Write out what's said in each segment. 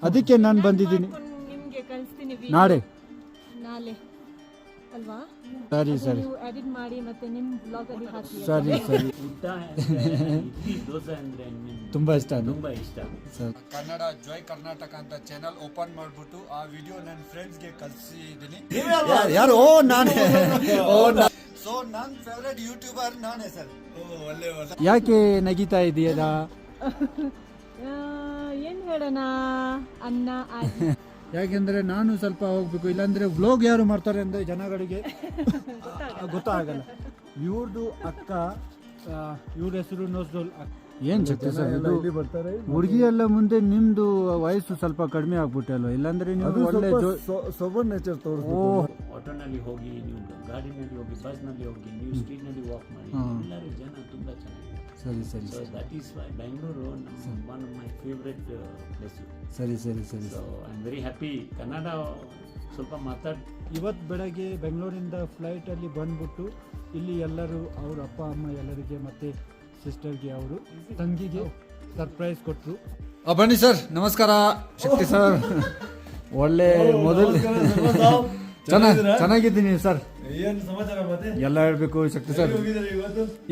ಅದಕ್ಕೆ ನಾನು ಬಂದಿದ್ದೀನಿ. ನಿಮಗೆ ಕಳಿಸ್ತೀನಿ ನಾಳೆ ನಾಳೆ ಅಲ್ವಾ? ಸರಿ ಸರಿ ನೀವು ಎಡಿಟ್ ಮಾಡಿ ಮತ್ತೆ ನಿಮ್ಮ ಬ್ಲಾಗ್ ಅಲ್ಲಿ ಹಾಕಿ. ಸರಿ ಸರಿ ದೋಸೆ ಅಂದ್ರೆ ತುಂಬಾ ಇಷ್ಟ ತುಂಬಾ ಇಷ್ಟ. ಸರ್ ಕನ್ನಡ ಜಾಯ್ ಕರ್ನಾಟಕ ಅಂತ ಚಾನಲ್ ಓಪನ್ ಮಾಡ್ಬಿಟ್ಟು ಆ ವಿಡಿಯೋ ನನ್ನ ಫ್ರೆಂಡ್ಸ್ಗೆ ಕಳಿಸಿದ್ದೀನಿ. ಯಾರು? ಓ ನಾನೇ. ಸೊ ನನ್ನ ಫೇವ್ರೆಟ್ ಯೂಟ್ಯೂಬರ್ ನಾನೇ ಸರ್. ಯಾಕೆ ನಗಿತಾ ಇದೆಯಲ್ಲ? ಏನ್ ಹೇಳೋಣ ಅನ್ನ ಯಾಕೆಂದ್ರೆ ನಾನು ಸ್ವಲ್ಪ ಹೋಗ್ಬೇಕು, ಇಲ್ಲಾಂದ್ರೆ ವ್ಲಾಗ್ ಯಾರು ಮಾಡ್ತಾರೆ ಅಂದ್ರೆ ಜನಗಳಿಗೆ ಗೊತ್ತಾಗಲ್ಲ. ಇವ್ರದ್ದು ಅಕ್ಕ, ಇವ್ರ ಹೆಸರು ನೋಸ್ದೋಲ್. ಏನ್ ಶಕ್ತಿ ಸರ್ ಇದು? ಹುಡುಗಿ ಎಲ್ಲ ಮುಂದೆ ನಿಮ್ದು ವಯಸ್ಸು ಸ್ವಲ್ಪ ಕಡಿಮೆ ಆಗ್ಬಿಟ್ಟೆ ಅಲ್ವಾ? ಇಲ್ಲಾಂದ್ರೆ ನೀವು ಒಳ್ಳೆ ಸೊಬರ್ ನೇಚರ್ ತೋರಿಸ್. ಆಟೋನಲ್ಲಿ ಹೋಗಿ, ನೀವು ಗಾಡಿನಲ್ಲಿ ಹೋಗಿ, ಬಸ್ ನಲ್ಲಿ ಹೋಗಿ, ನೀವು ಸ್ಟ್ರೀಟ್ ನಲ್ಲಿ ವಾಕ್ ಮಾಡಿ, ಎಲ್ಲರೂ ಜನ ತುಂಬಾ ಚೆನ್ನಾಗಿದೆ. ಸರಿ ಸರಿ so that is why Bengaluru one of my favourite place. ಸರಿ ಸರಿ ಸರಿ. So I am very happy. Kannada ಸ್ವಲ್ಪ ಇವತ್ತು ಬೆಳಗ್ಗೆ ಬೆಂಗಳೂರಿಂದ ಫ್ಲೈಟಲ್ಲಿ ಬಂದ್ಬಿಟ್ಟು ಇಲ್ಲಿ ಎಲ್ಲರೂ ಅವ್ರ ಅಪ್ಪ ಅಮ್ಮ ಎಲ್ಲರಿಗೆ ಮತ್ತೆ ಸಿಸ್ಟರ್ಗೆ ಅವರು ತಂಗಿಗೆ ಸರ್ಪ್ರೈಸ್ ಕೊಟ್ಟರು. ಬನ್ನಿ ಸರ್. ನಮಸ್ಕಾರ ಶಕ್ತಿ ಸರ್. ಒಳ್ಳೆ ಮೊದಲು ಚೆನ್ನಾಗಿದ್ದೀನಿ ಸರ್. ಎಲ್ಲ ಹೇಳ್ಬೇಕು ಶಕ್ತಿ ಸರ್.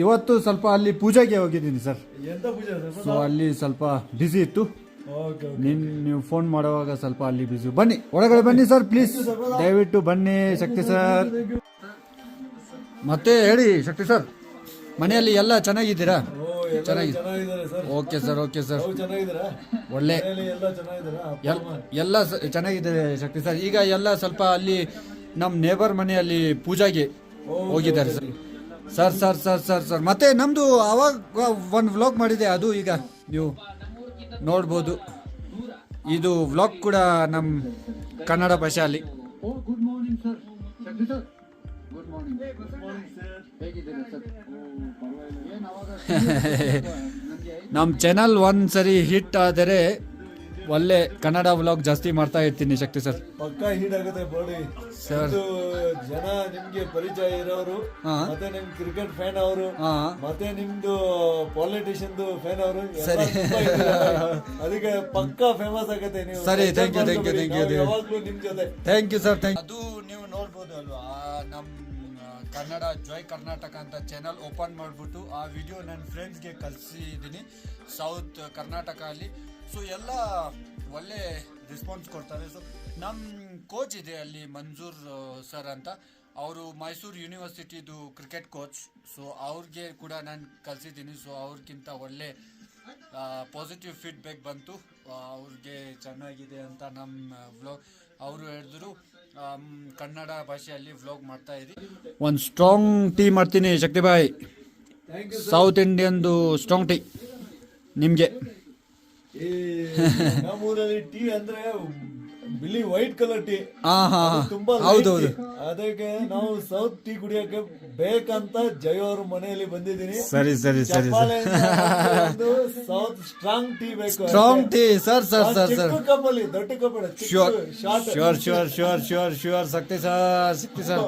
ಇವತ್ತು ಸ್ವಲ್ಪ ಅಲ್ಲಿ ಪೂಜೆಗೆ ಹೋಗಿದ್ದೀನಿ ಸರ್. ಸೊ ಅಲ್ಲಿ ಸ್ವಲ್ಪ ಬ್ಯುಸಿ ಇತ್ತು. ನೀವು ಫೋನ್ ಮಾಡುವಾಗ ಸ್ವಲ್ಪ ಅಲ್ಲಿ ಬಿಸಿ. ಬನ್ನಿ ಒಳಗಡೆ ಬನ್ನಿ ಸರ್ ಪ್ಲೀಸ್, ದಯವಿಟ್ಟು ಬನ್ನಿ ಶಕ್ತಿ ಸರ್. ಮತ್ತೆ ಹೇಳಿ ಶಕ್ತಿ ಸರ್, ಮನೆಯಲ್ಲಿ ಎಲ್ಲ ಚೆನ್ನಾಗಿದ್ದೀರಾ? ಓಕೆ ಸರ್, ಓಕೆ ಸರ್, ಒಳ್ಳೆ ಎಲ್ಲ ಚೆನ್ನಾಗಿದ್ದಾರೆ ಶಕ್ತಿ ಸರ್. ಈಗ ಎಲ್ಲ ಸ್ವಲ್ಪ ಅಲ್ಲಿ ನಮ್ಮ ನೇಬರ್ ಮನೆಯಲ್ಲಿ ಪೂಜೆಗೆ ಹೋಗಿದ್ದಾರೆ sir. Sir sir sir sir sir ಮತ್ತೆ ನಮ್ದು ಅವಾಗ ಒಂದು ವ್ಲಾಗ್ ಮಾಡಿದೆ, ಅದು ಈಗ ನೀವು ನೋಡ್ಬೋದು. ಇದು ವ್ಲಾಗ್ ಕೂಡ ನಮ್ಮ ಕನ್ನಡ ಭಾಷೆಯಲ್ಲಿ. Good morning sir. Shakti sir good morning. ನಮ್ಮ ಚಾನಲ್ ಒಂದ್ಸರಿ ಹಿಟ್ ಆದರೆ ಒಳ್ಳೆ ಕನ್ನಡ ವ್ಲಾಗ್ ಜಾಸ್ತಿ ಮಾಡ್ತಾ ಇರ್ತೀನಿ ಶಕ್ತಿ ಸರ್. ಪಕ್ಕಾ ಹಿಟ್ ಆಗುತ್ತೆ ಬೋಡಿ ಸರ್. ಜನ ನಿಮ್ಗೆ ಪರಿಚಯ ಇರೋರು, ಮತ್ತೆ ನಿಮ್ ಕ್ರಿಕೆಟ್ ಫ್ಯಾನ್ ಅವರು, ಮತ್ತೆ ನಿಮ್ದು ಪಾಲಿಟಿಷಿಯನ್ ಫ್ಯಾನ್ ಅವರು, ಅದಕ್ಕೆ ಪಕ್ಕಾ ಫೇಮಸ್ ಆಗುತ್ತೆ ನೀವು. ಸರಿ, thank you thank you thank you. ಯಾವಾಗ್ಲೂ ನಿಮ್ ಜೊತೆ. Thank you sir, thank you. ಅದು ನೀವು ನೋಡ್ಬೋದು ಅಲ್ವಾ, ನಮ್ಮ ಕನ್ನಡ ಜಾಯ್ ಕರ್ನಾಟಕ ಅಂತ ಚಾನಲ್ ಓಪನ್ ಮಾಡಿಬಿಟ್ಟು ಆ ವಿಡಿಯೋ ನನ್ನ ಫ್ರೆಂಡ್ಸ್ಗೆ ಕಳಿಸಿದ್ದೀನಿ ಸೌತ್ ಕರ್ನಾಟಕ ಅಲ್ಲಿ. ಸೊ ಎಲ್ಲ ಒಳ್ಳೆ ರೆಸ್ಪಾನ್ಸ್ ಕೊಡ್ತಾರೆ. ಸೊ ನಮ್ಮ ಕೋಚ್ ಇದೆ ಅಲ್ಲಿ ಮಂಜೂರ್ ಸರ್ ಅಂತ, ಅವರು ಮೈಸೂರು ಯೂನಿವರ್ಸಿಟಿದು ಕ್ರಿಕೆಟ್ ಕೋಚ್. ಸೊ ಅವ್ರಿಗೆ ಕೂಡ ನಾನು ಕಲಿಸಿದ್ದೀನಿ. ಸೊ ಅವ್ರಿಗಿಂತ ಒಳ್ಳೆ ಪಾಸಿಟಿವ್ ಫೀಡ್ಬ್ಯಾಕ್ ಬಂತು. ಅವ್ರಿಗೆ ಚೆನ್ನಾಗಿದೆ ಅಂತ ನಮ್ಮ ವ್ಲಾಗ್ ಅವರು ಹೇಳಿದ್ರು. ಕನ್ನಡ ಭಾಷೆಯಲ್ಲಿ ವ್ಲಾಗ್ ಮಾಡ್ತಾ ಇದ್ದೀವಿ. ಒಂದು ಸ್ಟ್ರಾಂಗ್ ಟೀ ಮಾಡ್ತೀನಿ ಶಕ್ತಿ ಬಾಯ್. ಸೌತ್ ಇಂಡಿಯನ್ದು ಸ್ಟ್ರಾಂಗ್ ಟೀ ನಿಮಗೆ. ನಮ್ಮೂರಲ್ಲಿ ಟೀ ಅಂದ್ರೆ ಬಿಳಿ ವೈಟ್ ಕಲರ್ ಟೀ ತುಂಬಾ ಹೌದೌದು. ಅದಕ್ಕೆ ನಾವು ಸೌತ್ ಟೀ ಕುಡಿಯಕ್ಕೆ ಬೇಕಂತ ಜಯ ಅವ್ರ ಮನೆಯಲ್ಲಿ ಬಂದಿದ್ದೀನಿ. ಸರಿ ಸರಿ ಸರಿ ಸೌತ್ ಸ್ಟ್ರಾಂಗ್ ಟೀ ಬೇಕು. Strong tea sir sir sir sir. ಕಪ್ಪಲ್ಲಿ ದೊಡ್ಡ ಕಪ್ಪಲ್ಲಿ sure sure sure sure sure sure Shakti sir, Shakti sir.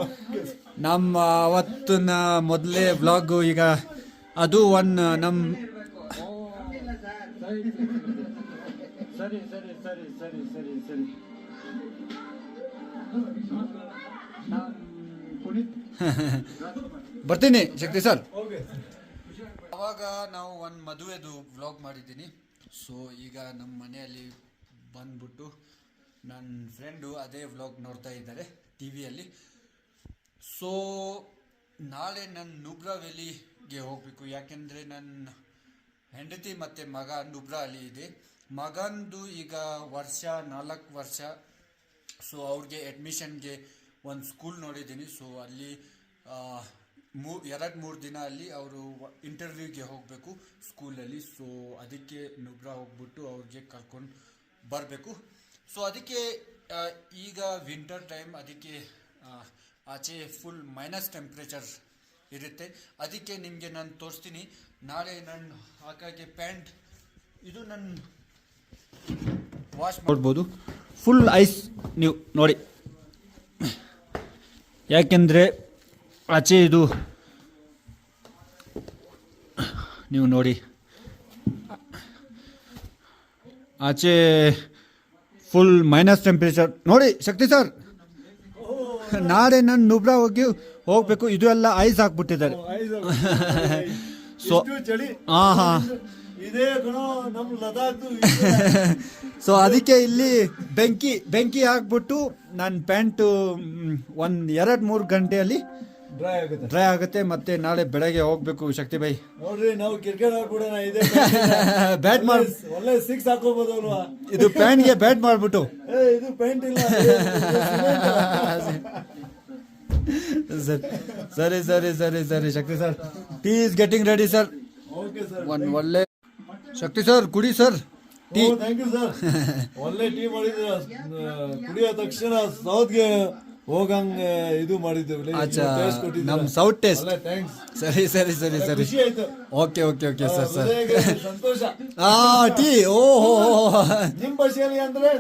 ನಮ್ಮ ಅವತ್ತಿನ ಮೊದಲೇ ಬ್ಲಾಗ್ ಈಗ ಅದು ನಮ್ಮ ಸರಿ ಸರಿ ಸರಿ ಸರಿ ಸರಿ ಸರಿ. ಬರ್ತೀನಿ ಶಕ್ತಿ ಸರ್. ಅವಾಗ ನಾವು ಒಂದು ಮದುವೆದು ವ್ಲಾಗ್ ಮಾಡಿದ್ದೀನಿ. ಸೊ ಈಗ ನಮ್ಮ ಮನೆಯಲ್ಲಿ ಬಂದ್ಬಿಟ್ಟು ನನ್ನ ಫ್ರೆಂಡು ಅದೇ ವ್ಲಾಗ್ ನೋಡ್ತಾ ಇದ್ದಾರೆ ಟಿ ವಿಯಲ್ಲಿ. ಸೊ ನಾಳೆ ನಾನು ನುಬ್ರಾ ವ್ಯಾಲಿಗೆ ಹೋಗಬೇಕು, ಯಾಕೆಂದರೆ ನನ್ನ ಹೆಂಡತಿ ಮತ್ತು ಮಗ ನುಬ್ರಾ ಅಲ್ಲಿ ಇದೆ. ಮಗಂದು ಈಗ 4 ವರ್ಷ. ಸೊ ಅವ್ರಿಗೆ ಅಡ್ಮಿಷನ್ಗೆ ಒಂದು ಸ್ಕೂಲ್ ನೋಡಿದ್ದೀನಿ. ಸೊ ಅಲ್ಲಿ 2-3 ದಿನ ಅಲ್ಲಿ ಅವರು ಇಂಟರ್ವ್ಯೂಗೆ ಹೋಗಬೇಕು ಸ್ಕೂಲಲ್ಲಿ. ಸೊ ಅದಕ್ಕೆ ನುಬ್ರಾ ಹೋಗ್ಬಿಟ್ಟು ಅವ್ರಿಗೆ ಕರ್ಕೊಂಡು ಬರಬೇಕು. ಸೊ ಅದಕ್ಕೆ ಈಗ ವಿಂಟರ್ ಟೈಮ್, ಅದಕ್ಕೆ ಆಚೆ ಫುಲ್ ಮೈನಸ್ ಟೆಂಪ್ರೇಚರ್ ಇರುತ್ತೆ. ಅದಕ್ಕೆ ನಿಮಗೆ ನಾನು ತೋರಿಸ್ತೀನಿ. ನಾಳೆ ನಾನು ಹಾಕಾಗೆ ಪ್ಯಾಂಟ್ ಇದು ನನ್ನ ವಾಶ್ ಮಾಡ್ಬೋದು. ಫುಲ್ ಐಸ್ ನೀವು ನೋಡಿ, ಯಾಕೆಂದರೆ ಆಚೆ ಇದು ನೀವು ನೋಡಿ, ಆಚೆ ಫುಲ್ ಮೈನಸ್ ಟೆಂಪರೇಚರ್ ನೋಡಿ ಶಕ್ತಿ ಸರ್. ನಾಳೆ ನಾನು ನುಬ್ರಾ ಹೋಗ್ಬೇಕು. ಇದು ಎಲ್ಲ ಐಸ್ ಹಾಕ್ಬಿಟ್ಟಿದ್ದಾರೆ. ಸೊ ಚಳಿ ಹಾ ಇದೇ ಕಣೋ ನಮ್ ಲದಾಖ್. ಸೊ ಅದಕ್ಕೆ ಇಲ್ಲಿ ಬೆಂಕಿ ಹಾಕ್ಬಿಟ್ಟು ನನ್ನ ಪ್ಯಾಂಟು 2-3 ಗಂಟೆಯಲ್ಲಿ ಡ್ರೈ ಆಗುತ್ತೆ. ಮತ್ತೆ ನಾಳೆ ಬೆಳಗ್ಗೆ ಹೋಗ್ಬೇಕು ಶಕ್ತಿ ಬೈ. ನೋಡ್ರಿ ನಾವು ಕ್ರಿಕೆಟ್ ಆಡ್ಬಿಡೋಣ. ಇದೆ ಬ್ಯಾಟ್ ಮಾಡಿ ಒಳ್ಳೆ 6 ಹಾಕೋಬಹುದು ಅಲ್ವಾ? ಇದು ಪ್ಯಾಂಟ್ಗೆ ಬ್ಯಾಟ್ ಮಾಡ್ಬಿಟ್ಟು. ಇದು ಪ್ಯಾಂಟ್ ಇಲ್ಲ. ಸರಿ ಸರಿ ಸರಿ ಸರಿ Shakti sir. Tea is getting ready sir. Okay sir. ಒಳ್ಳೆ ಶಕ್ತಿ ಸರ್ ಕುಡಿ sir tea. Thank you sir. ಒಳ್ಳೆ ಟೀ ಮಾಡಿದ್ರ. ಕುಡಿಯೋ ತಕ್ಷಣ ಸೌತ್ಗೆ ಹೋಗಂಗ ಇದು ಮಾಡಿದ್ದೇವೆ. ನಮ್ ಸೌತ್ ಟೇಸ್ಟ್. ಥ್ಯಾಂಕ್ಸ್. ಸರಿ ಸರಿ ಸರಿ ಸರಿ. ಖುಷಿ ಆಯ್ತು. Okay okay okay sir sir. ಸಂತೋಷ. ಟೀ ಓಹೋ ನಿಮ್ ಭಾಷೆಯಲ್ಲಿ ಅಂದ್ರೆ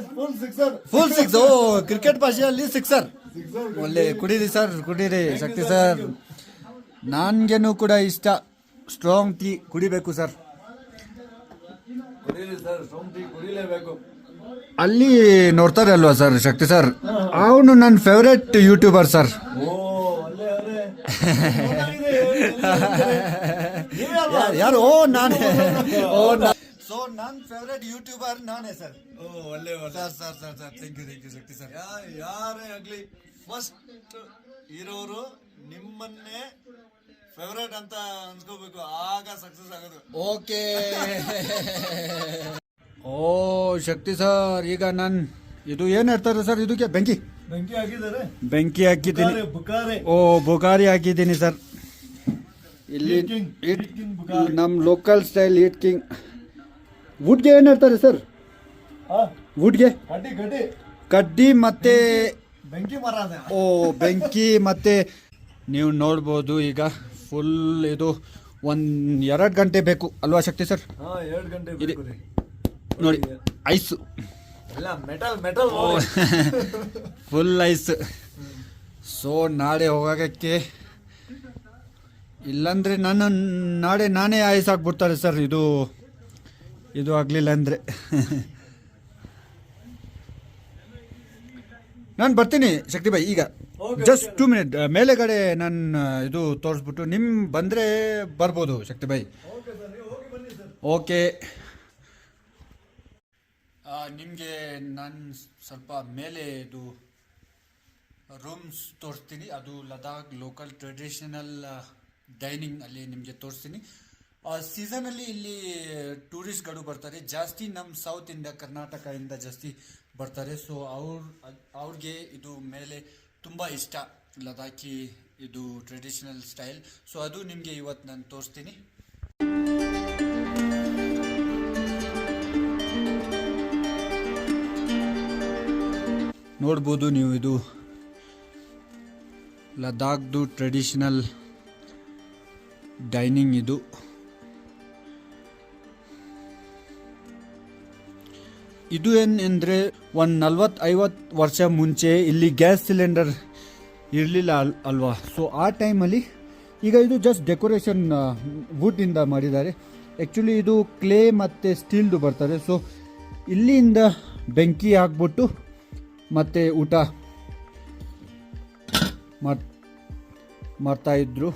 ಫುಲ್ ಸಿಕ್ಸ್. ಓ ಕ್ರಿಕೆಟ್ ಭಾಷೆಯಲ್ಲಿ ಸಿಕ್ಸರ್. ಒಳ್ಳೆ ಕುಡೀರಿ ಸರ್ ಕುಡೀರಿ ಶಕ್ತಿ ಸರ್. ನನ್ಗೇನು ಕೂಡ ಇಷ್ಟ ಸ್ಟ್ರಾಂಗ್ ಟೀ ಕುಡಿಬೇಕು ಸರ್. ಕುಡಿಲೇಬೇಕು. ಅಲ್ಲಿ ನೋಡ್ತಾರೆ ಅಲ್ವಾ ಸರ್ ಶಕ್ತಿ ಸರ್, ಅವನು ನನ್ನ ಫೇವ್ರೆಟ್ ಯೂಟ್ಯೂಬರ್ ಸರ್. ಯಾರು? ಓ ನಾನೇ. ಸೊ ನನ್ನ ಫೇವ್ರೆಟ್ ಯೂಟ್ಯೂಬರ್ ನಾನೇ ಸರ್. ಒಳ್ಳೆ sir sir sir sir thank you Shakti sir. ಯಾರೇ ಆಗ್ಲಿ ಫಸ್ಟ್ ಇರೋರು ನಿಮ್ಮನ್ನೇ ಫೇವ್ರೇಟ್ ಅಂತ ಅನ್ಸ್ಕೋಬೇಕು, ಆಗ ಸಕ್ಸಸ್ ಆಗೋದು. ಓಕೆ. ಓ ಶಕ್ತಿ ಸರ್, ಈಗ ನಾನು ಇದು ಏನ್ ಹೇಳ್ತಾರೆ ಸರ್, ಇದಕ್ಕೆ ಬೆಂಕಿ ಹಾಕಿದ್ದಾರೆ. ಬೆಂಕಿ ಹಾಕಿದ್ದೀನಿ. ಓ ಬುಕಾರಿ ಹಾಕಿದ್ದೀನಿ ಸರ್. ಇಲ್ಲಿ ನಮ್ ಲೋಕಲ್ ಸ್ಟೈಲ್ ಹೀಟ್ ಕಿಂಗ್. ವುಡ್ಗೆ ಏನ್ ಹೇಳ್ತಾರೆ ಸರ್? ವುಡ್ಗೆ ಕಡ್ಡಿ ಮತ್ತೆ ಬೆಂಕಿ ಮರ. ಓ ಬೆಂಕಿ ಮತ್ತೆ ನೀವು ನೋಡ್ಬೋದು ಈಗ ಫುಲ್ ಇದು 1-2 ಗಂಟೆ ಬೇಕು ಅಲ್ವಾ ಶಕ್ತಿ ಸರ್? 2 ಗಂಟೆ ಬೇಕು ರೀ. ನೋಡಿ ice metal full ice. So ನಾಳೆ ಹೋಗಕ್ಕೆ ಇಲ್ಲಾಂದ್ರೆ ನಾನೇ ಐಸ್ ಹಾಕ್ಬಿಡ್ತಾರೆ ಸರ್. ಇದು ಆಗಲಿಲ್ಲ ಅಂದರೆ ನಾನು ಬರ್ತೀನಿ ಶಕ್ತಿ ಬಾಯಿ. ಈಗ ಜಸ್ಟ್ 2 ಮಿನಿಟ್ ಮೇಲೆಗಡೆ ನಾನು ಇದು ತೋರಿಸ್ಬಿಟ್ಟು ಬಂದರೆ ಬರ್ಬೋದು ಶಕ್ತಿ ಬಾಯಿ. ಓಕೆ. ನಿಮಗೆ ನಾನು ಸ್ವಲ್ಪ ಮೇಲೆ ಇದು ರೂಮ್ಸ್ ತೋರಿಸ್ತೀನಿ. ಅದು ಲದಾಖ್ ಲೋಕಲ್ ಟ್ರೆಡಿಷನಲ್ ಡೈನಿಂಗ್ ಅಲ್ಲಿ ನಿಮಗೆ ತೋರಿಸ್ತೀನಿ. ಸೀಸನಲ್ಲಿ ಇಲ್ಲಿ ಟೂರಿಸ್ಟ್ಗಳು ಬರ್ತಾರೆ ಜಾಸ್ತಿ. ನಮ್ಮ ಸೌತ್ ಇಂದ ಕರ್ನಾಟಕದಿಂದ ಜಾಸ್ತಿ ಬರ್ತಾರೆ. ಸೊ ಅವ್ರಿಗೆ ಇದು ಮೇಲೆ ತುಂಬ ಇಷ್ಟ, ಲದಾಖಿ ಇದು ಟ್ರೆಡಿಷನಲ್ ಸ್ಟೈಲ್. ಸೊ ಅದು ನಿಮಗೆ ಇವತ್ತು ನಾನು ತೋರಿಸ್ತೀನಿ. ನೋಡ್ಬೋದು ನೀವು, ಇದು ಲದಾಖ್ದು ಟ್ರೆಡಿಷನಲ್ ಡೈನಿಂಗ್. ಇದು ಏನೆಂದರೆ 40-50 ವರ್ಷ ಮುಂಚೆ ಇಲ್ಲಿ ಗ್ಯಾಸ್ ಸಿಲಿಂಡರ್ ಇರಲಿಲ್ಲ ಅಲ್ವಾ? ಸೊ ಆ ಟೈಮಲ್ಲಿ ಈಗ ಇದು ಜಸ್ಟ್ ಡೆಕೋರೇಷನ್ ವುಡ್ಡಿಂದ ಮಾಡಿದ್ದಾರೆ. ಆ್ಯಕ್ಚುಲಿ ಇದು ಕ್ಲೇ ಮತ್ತು ಸ್ಟೀಲ್ದು ಬರ್ತಾರೆ. ಸೊ ಇಲ್ಲಿಂದ ಬೆಂಕಿ ಹಾಕ್ಬಿಟ್ಟು ಮತ್ತು ಊಟ ಮಾಡ್ತಾಯಿದ್ರು.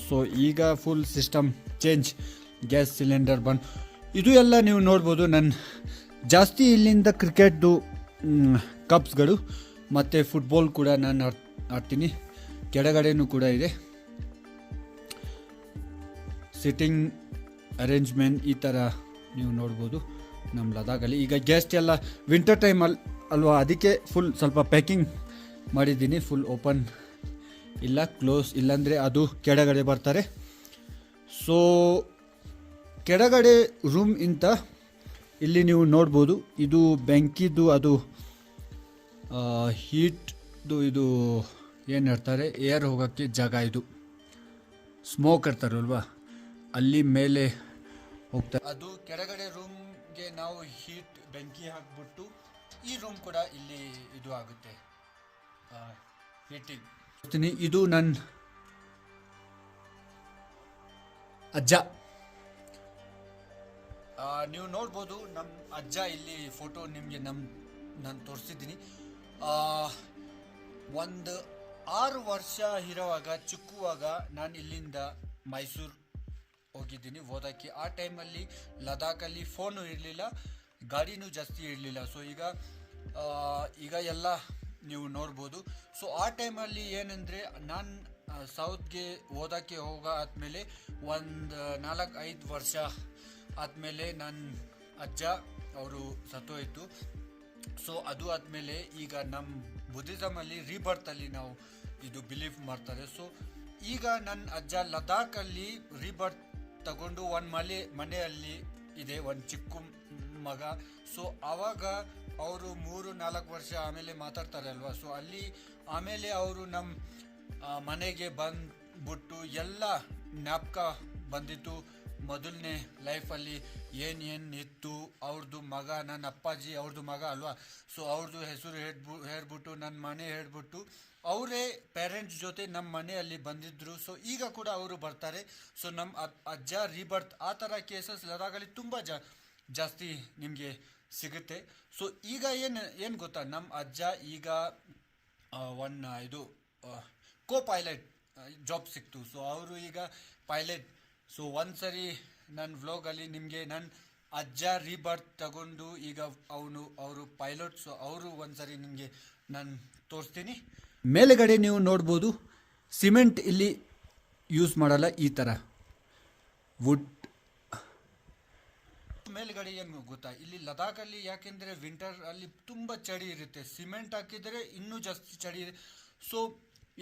ಸೊ ಈಗ full system change, gas cylinder ಬಂದು ಇದು ಎಲ್ಲ ನೀವು ನೋಡ್ಬೋದು. ನಾನು ಜಾಸ್ತಿ ಇಲ್ಲಿಂದ ಕ್ರಿಕೆಟ್ದು ಕಪ್ಸ್ಗಳು ಮತ್ತು ಫುಟ್ಬಾಲ್ ಕೂಡ ನಾನು ಆಡ್ತೀನಿ. ಕೆಳಗಡೆನೂ ಕೂಡ ಇದೆ ಸಿಟ್ಟಿಂಗ್ ಅರೇಂಜ್ಮೆಂಟ್. ಈ ಥರ ನೀವು ನೋಡ್ಬೋದು ನಮ್ಮ ಲದಾಖಲ್ಲಿ. ಈಗ ಗೆಸ್ಟ್ ಎಲ್ಲ ವಿಂಟರ್ ಟೈಮ್ ಅಲ್ವಾ, ಅದಕ್ಕೆ ಫುಲ್ ಸ್ವಲ್ಪ ಪ್ಯಾಕಿಂಗ್ ಮಾಡಿದ್ದೀನಿ. ಫುಲ್ ಓಪನ್ ಇಲ್ಲ, ಕ್ಲೋಸ್ ಇಲ್ಲಾಂದರೆ ಅದು ಕೆಳಗಡೆ ಬರ್ತಾರೆ. ಸೊ ಕೆಳಗಡೆ ರೂಮ್ ಇಂತ ಇಲ್ಲಿ ನೀವು ನೋಡ್ಬೋದು. ಇದು ಬೆಂಕಿದು, ಅದು ಹೀಟ್ದು, ಇದು ಏನು ಹೇಳ್ತಾರೆ ಏರ್ ಹೋಗೋಕ್ಕೆ ಜಾಗ. ಇದು ಸ್ಮೋಕ್ ಇರ್ತಾರಲ್ವಾ, ಅಲ್ಲಿ ಮೇಲೆ ಹೋಗ್ತಾರೆ. ಅದು ಕೆಳಗಡೆ ರೂಮ್ಗೆ ನಾವು ಹೀಟ್ ಬೆಂಕಿ ಹಾಕ್ಬಿಟ್ಟು ಈ ರೂಮ್ ಕೂಡ ಇಲ್ಲಿ ಇದು ಆಗುತ್ತೆ ಹೀಟಿಂಗ್. ಇದು ನನ್ನ ಅಜ್ಜ. ನೀವು ನೋಡ್ಬೋದು ನಮ್ಮ ಅಜ್ಜ ಇಲ್ಲಿ ಫೋಟೋ ನಿಮಗೆ ನಾನು ತೋರಿಸಿದ್ದೀನಿ. ಒಂದು 6 ವರ್ಷ ಇರುವಾಗ ಚಿಕ್ಕುವಾಗ ನಾನು ಇಲ್ಲಿಂದ ಮೈಸೂರು ಹೋಗಿದ್ದೀನಿ ಓದೋಕ್ಕೆ. ಆ ಟೈಮಲ್ಲಿ ಲದಾಖಲ್ಲಿ ಫೋನು ಇರಲಿಲ್ಲ, ಗಾಡಿನೂ ಜಾಸ್ತಿ ಇರಲಿಲ್ಲ. ಸೊ ಈಗ ಎಲ್ಲ ನೀವು ನೋಡ್ಬೋದು. ಸೊ ಆ ಟೈಮಲ್ಲಿ ಏನಂದರೆ ನಾನು ಸೌತ್ಗೆ ಓದೋಕ್ಕೆ ಆದಮೇಲೆ ಒಂದು 4-5 ವರ್ಷ ಆದಮೇಲೆ ನನ್ನ ಅಜ್ಜ ಅವರು ಸತ್ತೋಯ್ತು. ಸೊ ಅದು ಆದಮೇಲೆ ಈಗ ನಮ್ಮ ಬುದ್ಧಿಸಮಲ್ಲಿ ರೀಬರ್ತಲ್ಲಿ ನಾವು ಇದು ಬಿಲೀವ್ ಮಾಡ್ತಾರೆ. ಸೊ ಈಗ ನನ್ನ ಅಜ್ಜ ಲದಾಖಲ್ಲಿ ರೀಬರ್ತ್ ತಗೊಂಡು ಒಂದು ಮನೆಯಲ್ಲಿ ಇದೆ, ಒಂದು ಚಿಕ್ಕ ಮಗ. ಸೊ ಆವಾಗ ಅವರು 3-4 ವರ್ಷ ಆಮೇಲೆ ಮಾತಾಡ್ತಾರೆ ಅಲ್ವಾ. ಸೊ ಅಲ್ಲಿ ಆಮೇಲೆ ಅವರು ನಮ್ಮ ಮನೆಗೆ ಬಂದ್ಬಿಟ್ಟು ಎಲ್ಲ ಜ್ಞಾಪಕ ಬಂದಿತ್ತು ಮೊದಲನೇ ಲೈಫಲ್ಲಿ ಏನೇನು ಇತ್ತು. ಅವ್ರದ್ದು ಮಗ, ನನ್ನ ಅಪ್ಪಾಜಿ ಅವ್ರದ್ದು ಮಗ ಅಲ್ವಾ. ಸೊ ಅವ್ರದ್ದು ಹೆಸರು ಹೇಳ್ಬಿಟ್ಟು ನನ್ನ ಮನೆ ಹೇಳ್ಬಿಟ್ಟು ಅವರೇ ಪೇರೆಂಟ್ಸ್ ಜೊತೆ ನಮ್ಮ ಮನೆಯಲ್ಲಿ ಬಂದಿದ್ದರು. ಸೊ ಈಗ ಕೂಡ ಅವರು ಬರ್ತಾರೆ. ಸೊ ನಮ್ಮ ಅಜ್ಜ ರೀಬರ್ತ್ ಆ ಥರ ಕೇಸಸ್ ಲದಾಖಲ್ಲಿ ತುಂಬ ಜಾಸ್ತಿ ನಿಮಗೆ ಸಿಗುತ್ತೆ. ಸೊ ಈಗ ಏನು ಗೊತ್ತಾ, ನಮ್ಮ ಅಜ್ಜ ಈಗ ಇದು ಕೋ ಪೈಲಟ್ ಜಾಬ್ ಸಿಕ್ತು. ಸೊ ಅವರು ಈಗ ಪೈಲಟ್. ಸೊ ಒಂದ್ಸರಿ ನನ್ನ ವ್ಲಾಗಲ್ಲಿ ನಿಮಗೆ ನನ್ನ ಅಜ್ಜ ರೀಬರ್ತ್ ತಗೊಂಡು ಈಗ ಅವರು ಪೈಲಟ್. ಸೊ ಅವರು ಒಂದ್ಸರಿ ನಿಮಗೆ ನಾನು ತೋರಿಸ್ತೀನಿ. ಮೇಲೆಗಡೆ ನೀವು ನೋಡ್ಬೋದು, ಸಿಮೆಂಟ್ ಇಲ್ಲಿ ಯೂಸ್ ಮಾಡಲ್ಲ, ಈ ಥರ ವುಡ್. ಮೇಲ್ಗಡೆ ಏನು ಗೊತ್ತಾ, ಇಲ್ಲಿ ಲದಾಖಲ್ಲಿ ಯಾಕೆಂದರೆ ವಿಂಟರ್ ಅಲ್ಲಿ ತುಂಬ ಚಳಿ ಇರುತ್ತೆ, ಸಿಮೆಂಟ್ ಹಾಕಿದರೆ ಇನ್ನೂ ಜಾಸ್ತಿ ಚಳಿ ಇದೆ. ಸೊ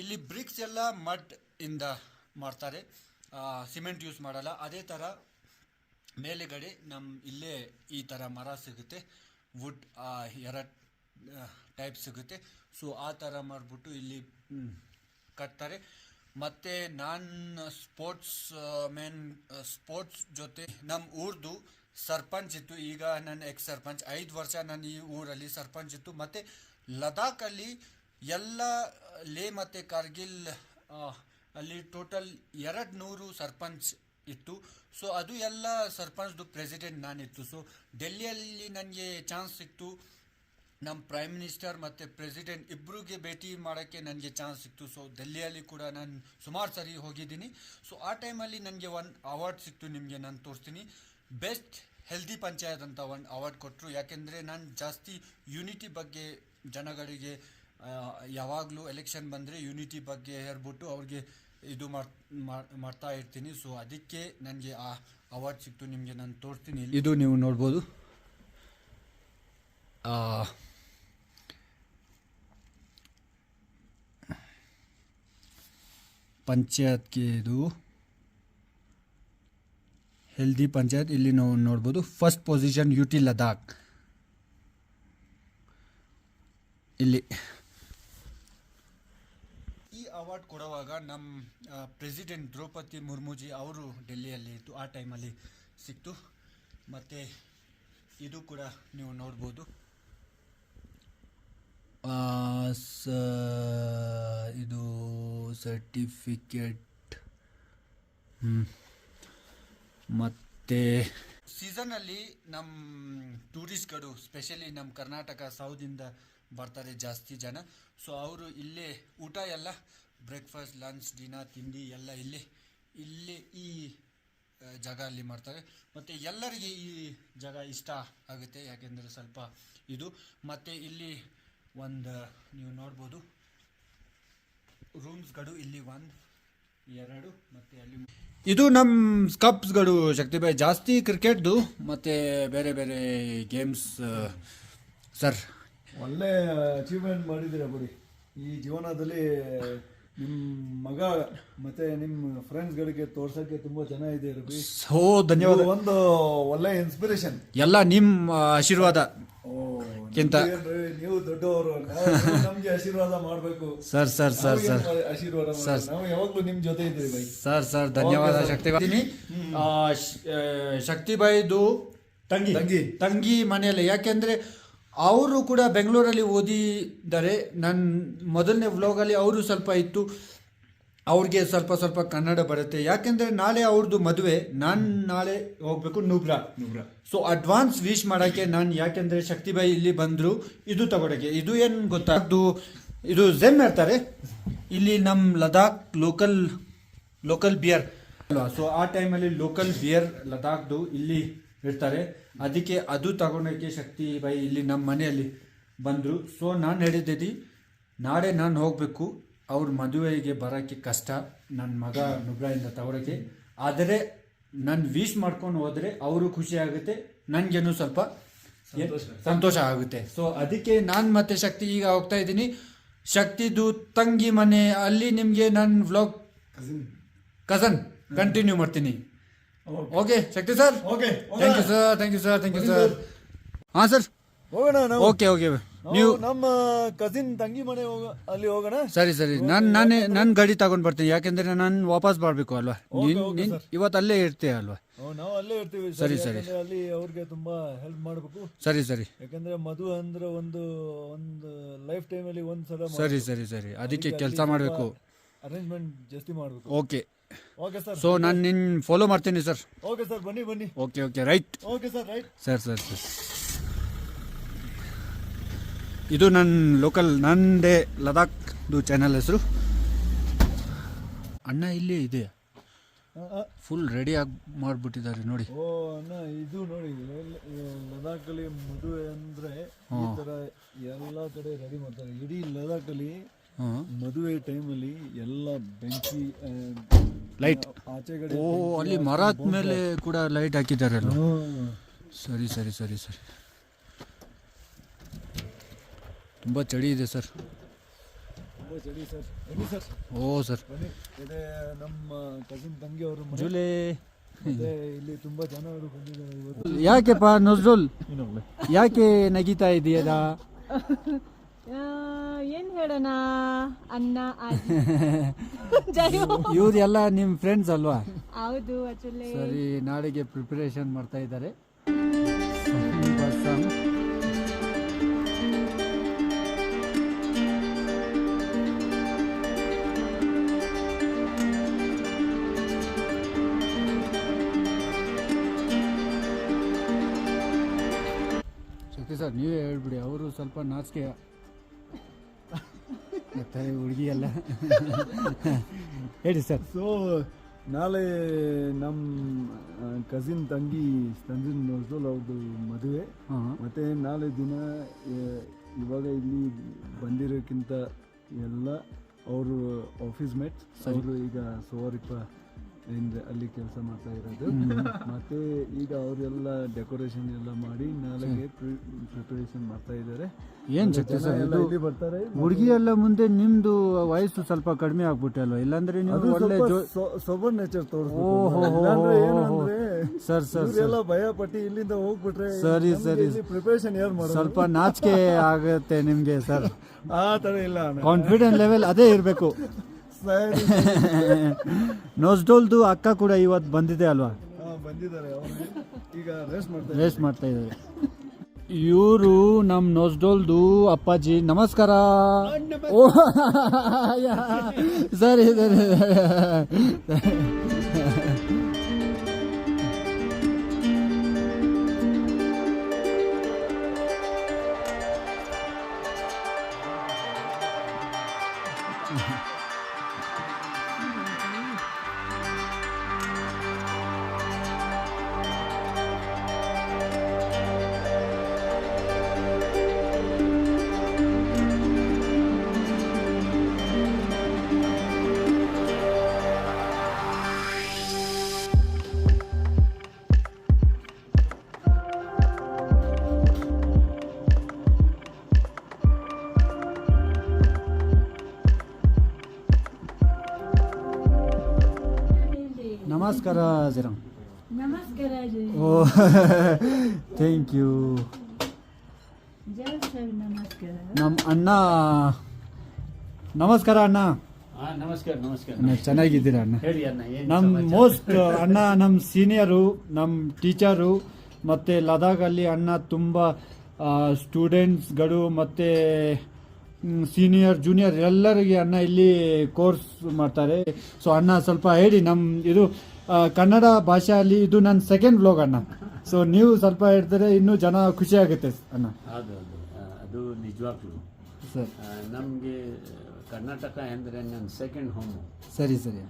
ಇಲ್ಲಿ ಬ್ರಿಕ್ಸ್ ಎಲ್ಲ ಮಡ್ ಇಂದ ಮಾಡ್ತಾರೆ, ಸಿಮೆಂಟ್ ಯೂಸ್ ಮಾಡಲ್ಲ. ಅದೇ ಥರ ಮೇಲೆಗಡೆ ಇಲ್ಲೇ ಈ ಥರ ಮರ ಸಿಗುತ್ತೆ, ವುಡ್ 2 ಟೈಪ್ ಸಿಗುತ್ತೆ. ಸೊ ಆ ಥರ ಮಾಡಿಬಿಟ್ಟು ಇಲ್ಲಿ ಕಟ್ತಾರೆ. ಮತ್ತು ನಾನು ಸ್ಪೋರ್ಟ್ಸ್ ಜೊತೆ ನಮ್ಮ ಊರ್ದು ಸರ್ಪಂಚ್ ಇತ್ತು. ಈಗ ನನ್ನ ಸರ್ಪಂಚ್ 5 ವರ್ಷ ನಾನು ಈ ಊರಲ್ಲಿ ಸರ್ಪಂಚ್ ಇತ್ತು. ಮತ್ತು ಲದಾಖಲ್ಲಿ ಎಲ್ಲ ಲೇ ಮತ್ತು ಕಾರ್ಗಿಲ್ ಅಲ್ಲಿ ಟೋಟಲ್ 200 ಸರ್ಪಂಚ್ ಇತ್ತು. ಸೊ ಅದು ಎಲ್ಲ ಸರ್ಪಂಚ್ದು ಪ್ರೆಸಿಡೆಂಟ್ ನಾನಿತ್ತು. ಸೊ ಡೆಲ್ಲಿಯಲ್ಲಿ ನನಗೆ ಚಾನ್ಸ್ ಸಿಕ್ತು, ನಮ್ಮ ಪ್ರೈಮ್ ಮಿನಿಸ್ಟರ್ ಮತ್ತು ಪ್ರೆಸಿಡೆಂಟ್ ಇಬ್ಬರಿಗೆ ಭೇಟಿ ಮಾಡೋಕ್ಕೆ ನನಗೆ ಚಾನ್ಸ್ ಸಿಕ್ತು. ಸೊ ಡೆಲ್ಲಿಯಲ್ಲಿ ಕೂಡ ನಾನು ಸುಮಾರು ಸರಿ ಹೋಗಿದ್ದೀನಿ. ಸೊ ಆ ಟೈಮಲ್ಲಿ ನನಗೆ ಒಂದು ಅವಾರ್ಡ್ ಸಿಕ್ತು, ನಿಮಗೆ ನಾನು ತೋರಿಸ್ತೀನಿ. ಬೆಸ್ಟ್ ಹೆಲ್ದಿ ಪಂಚಾಯತ್ ಅಂತ ಒಂದು ಅವಾರ್ಡ್ ಕೊಟ್ಟರು. ಯಾಕೆಂದರೆ ನಾನು ಜಾಸ್ತಿ ಯೂನಿಟಿ ಬಗ್ಗೆ ಜನಗಳಿಗೆ ಯಾವಾಗಲೂ ಎಲೆಕ್ಷನ್ ಬಂದರೆ ಯೂನಿಟಿ ಬಗ್ಗೆ ಹೇಳ್ಬಿಟ್ಟು ಅವ್ರಿಗೆ ಇದು ಮಾಡ್ತಾ ಇರ್ತೀನಿ. ಸೊ ಅದಕ್ಕೆ ನನಗೆ ಆ ಅವಾರ್ಡ್ ಸಿಕ್ತು, ನಿಮಗೆ ನಾನು ತೋರಿಸ್ತೀನಿ. ಇದು ನೀವು ನೋಡ್ಬೋದು, ಪಂಚಾಯತ್ಗೆ ಇದು ಹೆಲ್ದಿ ಪಂಚಾಯತ್. ಇಲ್ಲಿ ನಾವು ನೋಡ್ಬೋದು ಫಸ್ಟ್ ಪೊಸಿಷನ್ UT ಲದಾಖ್. ಇಲ್ಲಿ ಈ ಅವಾರ್ಡ್ ಕೊಡುವಾಗ ನಮ್ಮ ಪ್ರೆಸಿಡೆಂಟ್ ದ್ರೌಪದಿ ಮುರ್ಮುಜಿ ಅವರು ಡೆಲ್ಲಿಯಲ್ಲಿ ಇತ್ತು, ಆ ಟೈಮಲ್ಲಿ ಸಿಕ್ತು. ಮತ್ತು ಇದು ಕೂಡ ನೀವು ನೋಡ್ಬೋದು, ಇದು ಸರ್ಟಿಫಿಕೇಟ್. ಮತ್ತು ಸೀಸನಲ್ಲಿ ನಮ್ಮ ಟೂರಿಸ್ಟ್ಗಳು ಸ್ಪೆಷಲಿ ನಮ್ಮ ಕರ್ನಾಟಕ ಸೌದಿಂದ ಬರ್ತಾರೆ ಜಾಸ್ತಿ ಜನ. ಸೊ ಅವರು ಇಲ್ಲೇ ಊಟ ಎಲ್ಲ ಬ್ರೇಕ್ಫಾಸ್ಟ್, ಲಂಚ್, ಡಿನ್ನರ್, ತಿಂಡಿ ಎಲ್ಲ ಇಲ್ಲೇ ಈ ಜಾಗ ಅಲ್ಲಿ ಮಾಡ್ತಾರೆ. ಮತ್ತು ಎಲ್ಲರಿಗೆ ಈ ಜಾಗ ಇಷ್ಟ ಆಗುತ್ತೆ, ಯಾಕೆಂದರೆ ಸ್ವಲ್ಪ ಇದು. ಮತ್ತು ಇಲ್ಲಿ ಒಂದು ನೀವು ನೋಡ್ಬೋದು ರೂಮ್ಸ್ಗಳು, ಇಲ್ಲಿ 1, 2 ಮತ್ತು ಅಲ್ಲಿ ಇದು ನಮ್ಮ ಕಪ್ಸ್ಗಳು. ಶಕ್ತಿಭಾಯ್ ಜಾಸ್ತಿ ಕ್ರಿಕೆಟ್ದು ಮತ್ತು ಬೇರೆ ಬೇರೆ ಗೇಮ್ಸ್. ಸರ್ ಒಳ್ಳೆ ಅಚೀವ್ಮೆಂಟ್ ಮಾಡಿದ್ದೀರಾ ಬಿಡಿ. ಈ ಜೀವನದಲ್ಲಿ ನಿಮ್ಮ ಮಗ ಮತ್ತೆ ನಿಮ್ಮ ಫ್ರೆಂಡ್ಸ್ಗಳಿಗೆ ತೋರ್ಸೋಕ್ಕೆ ತುಂಬ ಚೆನ್ನಾಗಿದೆ ರವಿ. ಹೋ ಧನ್ಯವಾದ. ಒಂದು ಒಳ್ಳೆ ಇನ್ಸ್ಪಿರೇಷನ್. ಎಲ್ಲ ನಿಮ್ಮ ಆಶೀರ್ವಾದ. ನೀವು ದೊಡ್ಡವರು, ನಮ್ಗೆ ಆಶೀರ್ವಾದ ಮಾಡಬೇಕು. ಸರ್ ಸರ್ ಸರ್ ಸರ್ ಆಶೀರ್ವಾದ ನಾವು ಯಾವಾಗಲೂ ನಿಮ್ಮ ಜೊತೆ ಇದ್ದೀವಿ ಬೈ. ಸರ್ ಧನ್ಯವಾದ ಶಕ್ತಿಭಾಯ್. ಶಕ್ತಿಭಾಯ್ದು ತಂಗಿ ಮನೆಯಲ್ಲಿ, ಯಾಕೆಂದ್ರೆ ಅವರು ಕೂಡ ಬೆಂಗಳೂರಲ್ಲಿ ಓದಿದ್ದಾರೆ. ನನ್ನ ಮೊದಲನೇ ವ್ಲಾಗಲ್ಲಿ ಅವರು ಸ್ವಲ್ಪ ಇತ್ತು, ಅವ್ರಿಗೆ ಸ್ವಲ್ಪ ಸ್ವಲ್ಪ ಕನ್ನಡ ಬರುತ್ತೆ, ಯಾಕೆಂದ್ರೆ ನಾಳೆ ಅವ್ರದ್ದು ಮದುವೆ, ನಾನು ನಾಳೆ ಹೋಗ್ಬೇಕು ನುಬ್ರಾ. ಸೊ ಅಡ್ವಾನ್ಸ್ ವಿಶ್ ಮಾಡಕ್ಕೆ ನಾನು, ಯಾಕೆಂದ್ರೆ ಶಕ್ತಿಬಾಯಿ ಇಲ್ಲಿ ಬಂದ್ರು ಇದು ತಗೊಳಕ್ಕೆ. ಇದು ಏನು ಗೊತ್ತಾ, ಇದು ಜೆಮ್ ಇರ್ತಾರೆ ಇಲ್ಲಿ ನಮ್ಮ ಲದಾಖ್ ಲೋಕಲ್ ಬಿಯರ್ ಅಲ್ವಾ. ಸೊ ಆ ಟೈಮಲ್ಲಿ ಲೋಕಲ್ ಬಿಯರ್ ಲದಾಖ್ದು ಇಲ್ಲಿ ಇರ್ತಾರೆ, ಅದಕ್ಕೆ ಅದು ತಗೊಳಕ್ಕೆ ಶಕ್ತಿಬಾಯಿ ಇಲ್ಲಿ ನಮ್ಮ ಮನೆಯಲ್ಲಿ ಬಂದರು. ಸೊ ನಾನು ಹೇಳಿದ್ದೆ ನಾಳೆ ನಾನು ಹೋಗಬೇಕು, ಅವ್ರ ಮದುವೆಗೆ ಬರೋಕ್ಕೆ ಕಷ್ಟ, ನನ್ನ ಮಗ ನುಬ್ರಾಯಿಂದ ತಗೊಳಕ್ಕೆ. ಆದರೆ ನಾನು ವಿಶ್ ಮಾಡ್ಕೊಂಡು ಹೋದರೆ ಅವರು ಖುಷಿ ಆಗುತ್ತೆ, ನನಗೇನು ಸ್ವಲ್ಪ ಸಂತೋಷ ಆಗುತ್ತೆ. ಸೊ ಅದಕ್ಕೆ ನಾನು ಮತ್ತೆ ಶಕ್ತಿ ಈಗ ಹೋಗ್ತಾ ಇದ್ದೀನಿ ಶಕ್ತಿದು ತಂಗಿ ಮನೆ ಅಲ್ಲಿ. ನಿಮಗೆ ನಾನು ವ್ಲಾಗ್ ಕಸನ್ ಕಂಟಿನ್ಯೂ ಮಾಡ್ತೀನಿ. Okay Shakti sir, okay thank you sir. ಹಾಂ ಸರ್, ಹೋಗೋಣ ನಾವು. ಓಕೆ ನೀವು ನಮ್ಮ ಕಸಿನ್ ತಂಗಿ ಮನೆ ಅಲ್ಲಿ ಹೋಗೋಣ. ಸರಿ ನಾನು ಗಾಡಿ ತಗೊಂಡ್ ಬರ್ತೀನಿ, ಯಾಕೆಂದ್ರೆ ನಾನು ವಾಪಸ್ ಬರ್ಬೇಕು ಅಲ್ವಾ. ಇವತ್ತು ಅಲ್ಲೇ ಇರ್ತೀಯ ಅಲ್ವಾ. ನಾವು ಅಲ್ಲೇ ಇರ್ತೀವಿ. ಸರಿ ಅಲ್ಲಿ ಅವ್ರಿಗೆ ತುಂಬಾ ಹೆಲ್ಪ್ ಮಾಡಬೇಕು. ಸರಿ ಯಾಕಂದ್ರೆ ಮದುವೆ ಅಂದ್ರೆ ಒಂದು ಲೈಫ್ ಟೈಮ್ ಅಲ್ಲಿ ಒಂದ್ಸಲ. ಸರಿ ಅದಕ್ಕೆ ಕೆಲಸ ಮಾಡಬೇಕು, ಅರೇಂಜ್ಮೆಂಟ್ ಜಾಸ್ತಿ ಮಾಡಬೇಕು. Okay sir. ಸೊ ನಾನು ನಿನ್ನ ಫಾಲೋ ಮಾಡ್ತೀನಿ ಸರ್. ಓಕೆ ಸರ್, ಬನ್ನಿ. Okay right. Okay sir, right sir. ಇದು ನನ್ನ ನಂದೇ ಲದಾಖ್ದು ಚಾನಲ್ ಹೆಸರು. ಅಣ್ಣ ಇಲ್ಲಿ ಇದೆ, ಫುಲ್ ರೆಡಿ ಆಗಿ ಮಾಡಿಬಿಟ್ಟಿದ್ದಾರೆ ನೋಡಿ. ಓ ಅಣ್ಣ, ಇದು ನೋಡಿ ಲದಾಖಲ್ಲಿ ಮದುವೆ ಅಂದ್ರೆ ಈ ತರ ಎಲ್ಲಾ ಕಡೆ ರೆಡಿ ಮಾಡ್ತಾರೆ. ಇಡೀ ಲದಾಖಲ್ಲಿ ಮದುವೆ ಟೈಮಲ್ಲಿ ಎಲ್ಲ ಬೆಂಕಿ ಲೈಟ್ ಆಚೆ ಕಡೆ. ಓ ಅಲ್ಲಿ ಮರದ ಮೇಲೆ ಕೂಡ ಲೈಟ್ ಹಾಕಿದ್ದಾರೆ. ಸರಿ ತುಂಬ ಚಳಿ ಇದೆ ಸರ್. ಓ ಸರ್, ಇದೆ ನಮ್ಮ ಕಸಿನ್ ತಂಗಿ ಅವರು ಜುಲೇ. ಇಲ್ಲಿ ತುಂಬಾ ಜನ ಅವರು ಬಂದಿದ್ದಾರೆ ಇವತ್ತು. ಯಾಕೆಪ್ಪ ನಜ್ರುಲ್, ಯಾಕೆ ನಗಿತಾ ಇದೆಯಲ್ಲ? ಏನ್ ಹೇಳೋಣ ಅನ್ನ ಇವ್ರು ಎಲ್ಲ ನಿಮ್ ಫ್ರೆಂಡ್ಸ್ ಅಲ್ವಾ? ಹೌದು ಆಕ್ಚುಲಿ. ಸರಿ, ನಾಳೆಗೆ ಪ್ರಿಪರೇಷನ್ ಮಾಡ್ತಾ ಇದ್ದಾರೆ. ಸರ್ ನೀವೇ ಹೇಳ್ಬಿಡಿ, ಅವರು ಸ್ವಲ್ಪ ನಾಚಿಕೆ ಮತ್ತೆ ಹುಡುಗಿ ಎಲ್ಲ ಹೇಳಿ ಸರ್. ಸೊ ನಾಳೆ ನಮ್ಮ ಕಸಿನ್ ತಂಗಿ ಸಂಜಿನ್ ನಜ್ರುಲ್ ಅವ್ರದ್ದು ಮದುವೆ. ಮತ್ತೆ ನಾಳೆ ದಿನ ಇವಾಗ ಇಲ್ಲಿ ಬಂದಿರೋಕ್ಕಿಂತ ಎಲ್ಲ ಅವರು ಆಫೀಸ್ ಮೇಟ್ಸ್ ಅವರು ಈಗ ಸೋರಿಪ್ಪ ಅಲ್ಲಿ ಕೆಲಸ ಮಾಡ್ತಾ ಇರೋದು. ಮತ್ತೆ ಈಗ ಅವರೆಲ್ಲ ಡೆಕೋರೇಷನ್ ಎಲ್ಲ ಮಾಡಿ ನಾಳೆಗೆ ಪ್ರಿಪರೇಷನ್ ಮಾಡ್ತಾ ಇದ್ದಾರೆ. ಏನ್ ಇಲ್ಲಿ ಬರ್ತಾರೆ. ಹುಡುಗಿ ಎಲ್ಲ ಮುಂದೆ ನಿಮ್ದು ವಯಸ್ಸು ಸ್ವಲ್ಪ ಕಡಿಮೆ ಆಗ್ಬಿಟ್ಟೆ ಅಲ್ವಾ? ಇಲ್ಲಾಂದ್ರೆ ನೀವು ಒಳ್ಳೆ ಸೋಬರ್ ನೇಚರ್ ಸರ್ ಎಲ್ಲ ಭಯ ಪಟ್ಟಿ ಇಲ್ಲಿಂದ ಹೋಗ್ಬಿಟ್ರೆ. ಸರಿ ಪ್ರಿಪರೇಷನ್ ಯಾರು ಮಾಡೋದು? ಸ್ವಲ್ಪ ನಾಚಿಕೆ ಆಗುತ್ತೆ ನಿಮ್ಗೆ ಸರ್. ಆ ತರ ಇಲ್ಲ, ಕಾನ್ಫಿಡೆನ್ಸ್ ಲೆವೆಲ್ ಅದೇ ಇರಬೇಕು. ನಜ್ರುಲ್ದು ಅಕ್ಕ ಕೂಡ ಇವತ್ತು ಬಂದಿದೆ ಅಲ್ವಾ? ಬಂದಿದ್ದಾರೆ, ಈಗ ರೇಸ್ಟ್ ಮಾಡ್ತಾ ಇದ್ದಾರೆ. ಇವರು ನಮ್ಮ ನಜ್ರುಲ್ದು ಅಪ್ಪಾಜಿ. ನಮಸ್ಕಾರ. ಓ ಸರಿ. ನಮಸ್ಕಾರ ಜರಾ. ನಮಸ್ಕಾರ. ಓ ಥ್ಯಾಂಕ್ ಯು. ನಮ್ಮ ಅಣ್ಣ. ನಮಸ್ಕಾರ ಅಣ್ಣ. ನಮಸ್ಕಾರ. ಚೆನ್ನಾಗಿದ್ದೀರಾ ಅಣ್ಣ? ಹೇಳಿ ಅಣ್ಣ, ನಮ್ಮ ಮೋಸ್ಟ್ ಅಣ್ಣ, ನಮ್ಮ ಸೀನಿಯರು, ನಮ್ಮ ಟೀಚರು. ಮತ್ತು ಲದಾಖಲ್ಲಿ ಅಣ್ಣ ತುಂಬ ಸ್ಟೂಡೆಂಟ್ಸ್ಗಳು ಮತ್ತು ಸೀನಿಯರ್ ಜೂನಿಯರ್ ಎಲ್ಲರಿಗೆ ಅಣ್ಣ ಇಲ್ಲಿ ಕೋರ್ಸ್ ಮಾಡ್ತಾರೆ. ಸೊ ಅಣ್ಣ ಸ್ವಲ್ಪ ಹೇಳಿ ಇದು ಕನ್ನಡ ಭಾಷೆಯಲ್ಲಿ ಇದು ನನ್ನ ಸೆಕೆಂಡ್ ವ್ಲಾಗ್ ಅಣ್ಣ. ಸೊ ನೀವು ಸ್ವಲ್ಪ ಹೇಳ್ತಾರೆ ಇನ್ನೂ ಜನ ಖುಷಿ ಆಗುತ್ತೆ ಅಣ್ಣ. ಅದು ನಿಜವಾಗ್ಲೂ ಸರ್ ನಮಗೆ ಕರ್ನಾಟಕ ಅಂದರೆ ನನ್ನ ಸೆಕೆಂಡ್ ಹೋಮು. ಸರಿ ಸರಿ.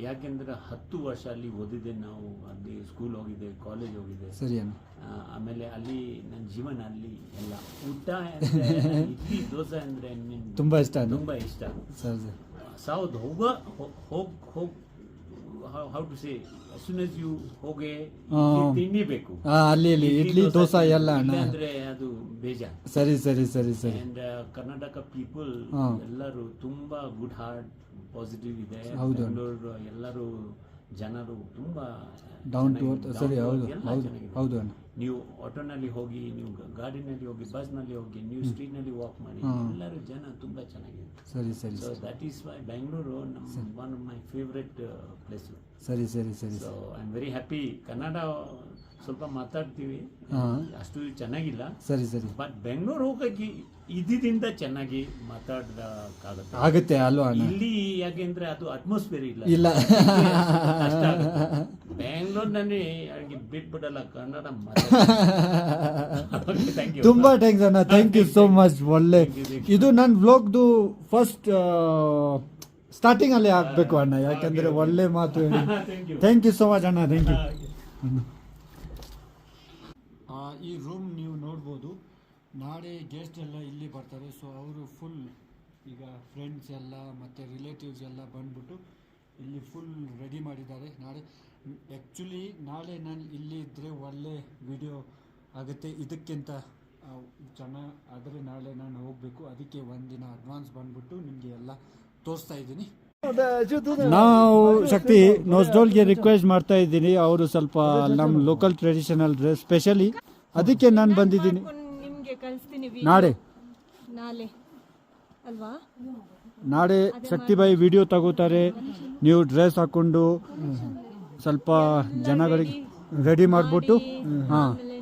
ಯಾಕೆಂದರೆ 10 ವರ್ಷ ಅಲ್ಲಿ ಓದಿದೆ, ನಾವು ಅಲ್ಲಿ ಸ್ಕೂಲ್ ಹೋಗಿದೆ, ಕಾಲೇಜ್ ಹೋಗಿದೆ. ಸರಿ ಅಣ್ಣ. ಆಮೇಲೆ ಅಲ್ಲಿ ನನ್ನ ಜೀವನ ಅಲ್ಲಿ ಎಲ್ಲ ಊಟ ಅಂದರೆ ಇಡ್ಲಿ ದೋಸೆ ಅಂದರೆ ತುಂಬಾ ಇಷ್ಟ ತುಂಬ ಇಷ್ಟ. ಸರ್ ಸರ್ ಸೌತ್ ಹೋಗ್ how to say as soon as you ಹೋಗಿ ತಿನ್ನಬೇಕು ಅಲ್ಲಿ ಇಡ್ಲಿ ದೋಸೆ ಎಲ್ಲ ಅಣ್ಣ ಅಂದ್ರೆ ಅದು ಬೇಜಾರ್. ಸರಿ ಸರಿ ಸರಿ ಸರಿ. ಅಂಡ್ ಕರ್ನಾಟಕ ಪೀಪಲ್ ಎಲ್ಲರೂ ತುಂಬಾ ಗುಡ್ ಹಾರ್ಟ್, ಪಾಸಿಟಿವ್ ಇದೆ. ಬೆಂಗಳೂರು ಎಲ್ಲರೂ ಜನರು ತುಂಬಾ ಡೌನ್ ಟು ಅರ್ತ್. ಸರಿ ಹೌದು ಹೌದು ಹೌದು ಅಣ್ಣ. ನೀವು ಆಟೋನಲ್ಲಿ ಹೋಗಿ, ನೀವು ಗಾಡಿನಲ್ಲಿ ಹೋಗಿ, ಬಸ್ನಲ್ಲಿ ಹೋಗಿ, ನೀವು ಸ್ಟ್ರೀಟ್ನಲ್ಲಿ ವಾಕ್ ಮಾಡಿ, ಎಲ್ಲರೂ ಜನ ತುಂಬಾ ಚೆನ್ನಾಗಿದೆ. ಸರಿ ಸರಿ. So that is why Bengaluru one of my favourite place. ಸರಿ ಸರಿ ಸರಿ. So I am very happy. Kannada ಸ್ವಲ್ಪ ಮಾತಾಡ್ತೀವಿ, ಅಷ್ಟು ಚೆನ್ನಾಗಿಲ್ಲ. ಸರಿ ಸರಿ. ಬಟ್ ಬೆಂಗಳೂರು ಹೋಗಕ್ಕೆ ಇದರಿಂದ ಚೆನ್ನಾಗಿ ಮಾತಾಡಕ್ಕಾಗುತ್ತೆ ಆಗುತ್ತೆ ಅಲ್ವಾ ಅಣ್ಣ? ಇಲ್ಲಿ ಯಾಕೆಂದ್ರೆ ಅದು ಅಟ್ಮಾಸ್ಫಿಯರ್ ಇಲ್ಲ. ಬೆಂಗಳೂರಿನಲ್ಲಿ ಬಿಟ್ಬಿಡಲ್ಲ ಕನ್ನಡ. ತುಂಬಾ ಥ್ಯಾಂಕ್ಸ್ ಅಣ್ಣ. Thank you so much. ಒಳ್ಳೆ ಇದು ನನ್ನ ವ್ಲಾಗ್ದು ಫಸ್ಟ್ ಸ್ಟಾರ್ಟಿಂಗ್ ಅಲ್ಲಿ ಹಾಕ್ಬೇಕು ಅಣ್ಣ, ಯಾಕಂದ್ರೆ ಒಳ್ಳೆ ಮಾತು. ಥ್ಯಾಂಕ್ ಯು ಸೋ ಮಚ್ ಅಣ್ಣ. Thank you. ಈ ರೂಮ್ ನೀವು ನೋಡ್ಬೋದು. ನಾಳೆ ಗೆಸ್ಟ್ ಎಲ್ಲ ಇಲ್ಲಿ ಬರ್ತಾರೆ. ಸೊ ಅವರು ಫುಲ್ ಈಗ ಫ್ರೆಂಡ್ಸ್ ಎಲ್ಲ ಮತ್ತು ರಿಲೇಟಿವ್ಸ್ ಎಲ್ಲ ಬಂದ್ಬಿಟ್ಟು ಇಲ್ಲಿ ಫುಲ್ ರೆಡಿ ಮಾಡಿದ್ದಾರೆ. ನಾಳೆ ಆ್ಯಕ್ಚುಲಿ ನಾನು ಇಲ್ಲಿ ಇದ್ದರೆ ಒಳ್ಳೆ ವಿಡಿಯೋ ಆಗುತ್ತೆ. ಇದಕ್ಕಿಂತ ಚೆನ್ನಾಗಿ ಆದರೆ ನಾಳೆ ನಾನು ಹೋಗಬೇಕು. ಅದಕ್ಕೆ ಒಂದಿನ ಅಡ್ವಾನ್ಸ್ ಬಂದ್ಬಿಟ್ಟು ನಿಮಗೆ ಎಲ್ಲ ತೋರಿಸ್ತಾ ಇದ್ದೀನಿ. ನಾವು ಶಕ್ತಿ ನೋಸ್ಡೋಲ್ಗೆ ರಿಕ್ವೆಸ್ಟ್ ಮಾಡ್ತಾ ಇದ್ದೀನಿ. ಅವರು ಸ್ವಲ್ಪ ನಮ್ಮ ಲೋಕಲ್ ಟ್ರೆಡಿಷನಲ್ ಡ್ರೆಸ್ ಸ್ಪೆಷಲಿ, ಅದಕ್ಕೆ ನಾನು ಬಂದಿದ್ದೀನಿ. ನಿಮ್ಗೆ ಕಳಿಸ್ತೀನಿ ನಾಳೆ ಅಲ್ವಾ? ನಾಳೆ ಶಕ್ತಿಬಾಯಿ ವಿಡಿಯೋ ತಗೋತಾರೆ. ನೀವು ಡ್ರೆಸ್ ಹಾಕೊಂಡು ಸ್ವಲ್ಪ ಜನಗಳಿಗೆ ರೆಡಿ ಮಾಡಿಬಿಟ್ಟು